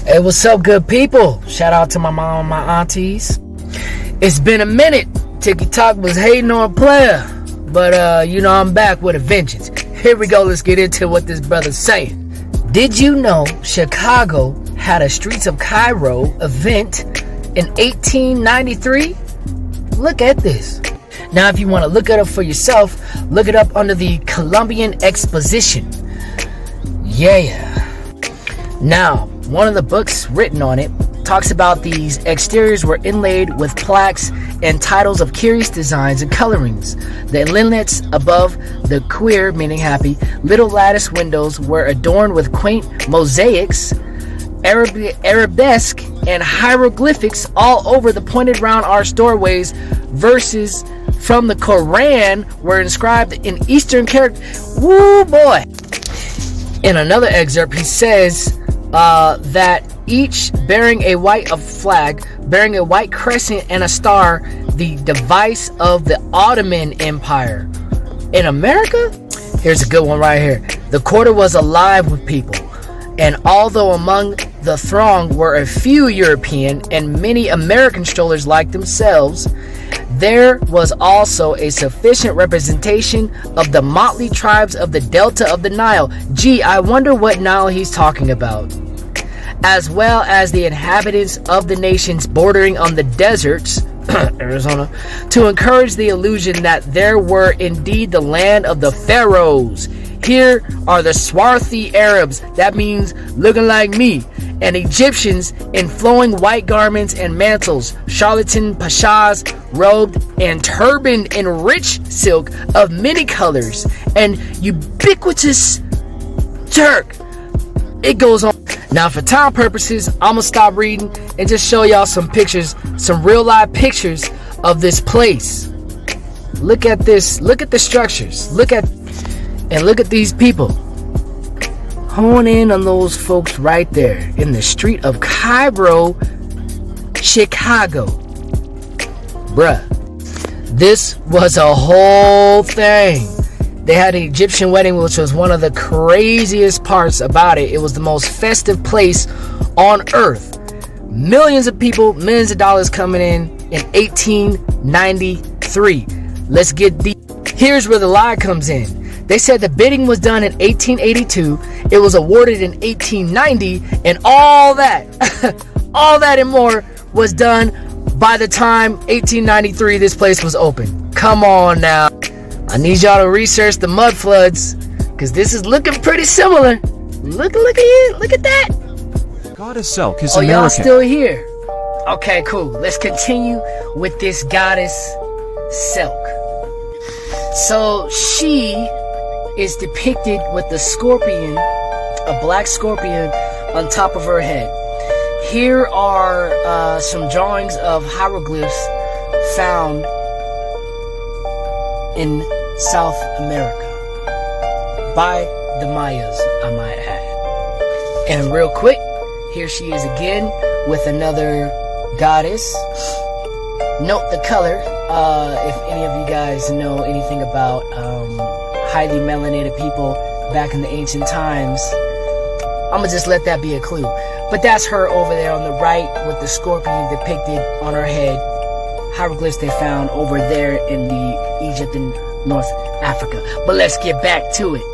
Hey, what's up, good people? Shout out to my mom and my aunties. It's been a minute. TikTok was hating on a player, but I'm back with a vengeance. Here we go. Let's get into what this brother's saying. Did you know Chicago had a Streets of Cairo event in 1893? Look at this. Now, if you want to look it up for yourself, look it up under the Columbian Exposition. Yeah. Now, one of the books written on it talks about these exteriors were inlaid with plaques and titles of curious designs and colorings. The inlets above the queer, meaning happy, little lattice windows were adorned with quaint mosaics, arabesque, and hieroglyphics all over the pointed round arched doorways. Verses from the Quran were inscribed in Eastern character. Woo boy! In another excerpt, he says that each bearing a white flag, bearing a white crescent and a star, the device of the Ottoman Empire. In America, here's a good one right here. The quarter was alive with people, and although among the throng were a few European and many American strollers like themselves, there was also a sufficient representation of the motley tribes of the delta of the Nile. Gee, I wonder what Nile he's talking about. As well as the inhabitants of the nations bordering on the deserts, Arizona, to encourage the illusion that there were indeed the land of the pharaohs. Here are the swarthy Arabs, that means looking like me, and Egyptians in flowing white garments and mantles, charlatan pashas robed and turbaned in rich silk of many colors, and ubiquitous Turk. It goes on. Now, for time purposes, I'm gonna stop reading and just show y'all some pictures, some real live pictures of this place. Look at this. Look at the structures. Look at these people. Hone in on those folks right there in the street of Cairo, Chicago. Bruh, this was a whole thing. They had an Egyptian wedding, which was one of the craziest parts about it. It was the most festive place on earth. Millions of people, millions of dollars coming in 1893. Let's get deep. Here's where the lie comes in. They said the bidding was done in 1882. It was awarded in 1890, and all that, all that and more was done by the time 1893 this place was open. Come on now. I need y'all to research the mud floods, because this is looking pretty similar. Look at that. Goddess Selk is American. Y'all still here? Okay, cool. Let's continue with this goddess Selk. So she is depicted with the scorpion, a black scorpion on top of her head. Here are some drawings of hieroglyphs found in South America by the Mayas, I might add. And real quick, here she is again with another goddess. Note the color. If any of you guys know anything about highly melanated people back in the ancient times, I'm gonna just let that be a clue. But that's her over there on the right with the scorpion depicted on her head. Hieroglyphs they found over there in the Egypt and North Africa. But let's get back to it.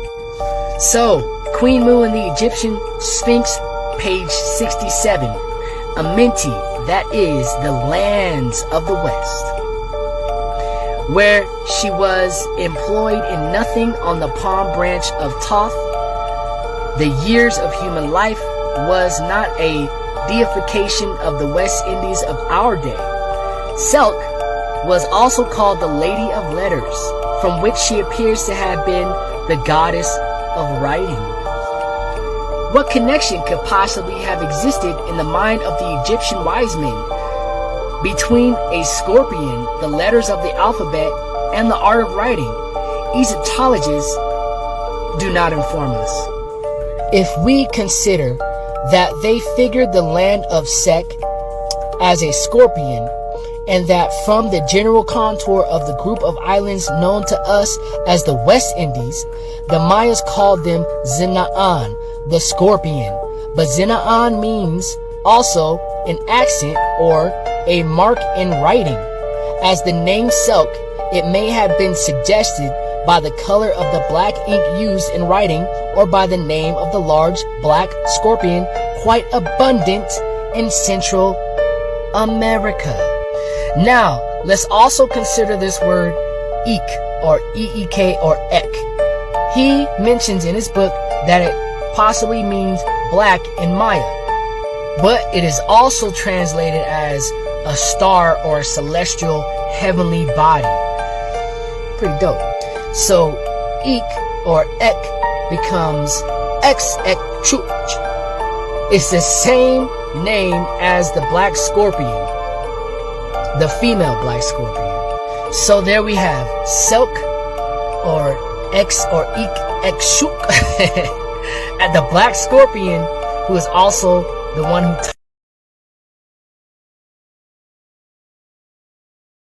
So, Queen Mu and the Egyptian Sphinx, page 67. Amenti, that is the lands of the West, where she was employed in nothing on the palm branch of Thoth. The years of human life was not a deification of the West Indies of our day. Selk was also called the Lady of Letters, from which she appears to have been the goddess of writing. What connection could possibly have existed in the mind of the Egyptian wise men between a scorpion, the letters of the alphabet, and the art of writing? Egyptologists do not inform us. If we consider that they figured the land of Sek as a scorpion, and that from the general contour of the group of islands known to us as the West Indies, the Mayas called them Zina'an, the scorpion. But Zina'an means Also, an accent or a mark in writing. As the name Selk, it may have been suggested by the color of the black ink used in writing or by the name of the large black scorpion quite abundant in Central America. Now, let's also consider this word eek or eek or ek. He mentions in his book that it possibly means black in Maya, but it is also translated as a star or a celestial heavenly body. Pretty dope. So eek or ek becomes ek chuch. It's the same name as the black scorpion, the female black scorpion. So there we have Selk or X or Ik Ekshuk, and the black scorpion, who is also the one who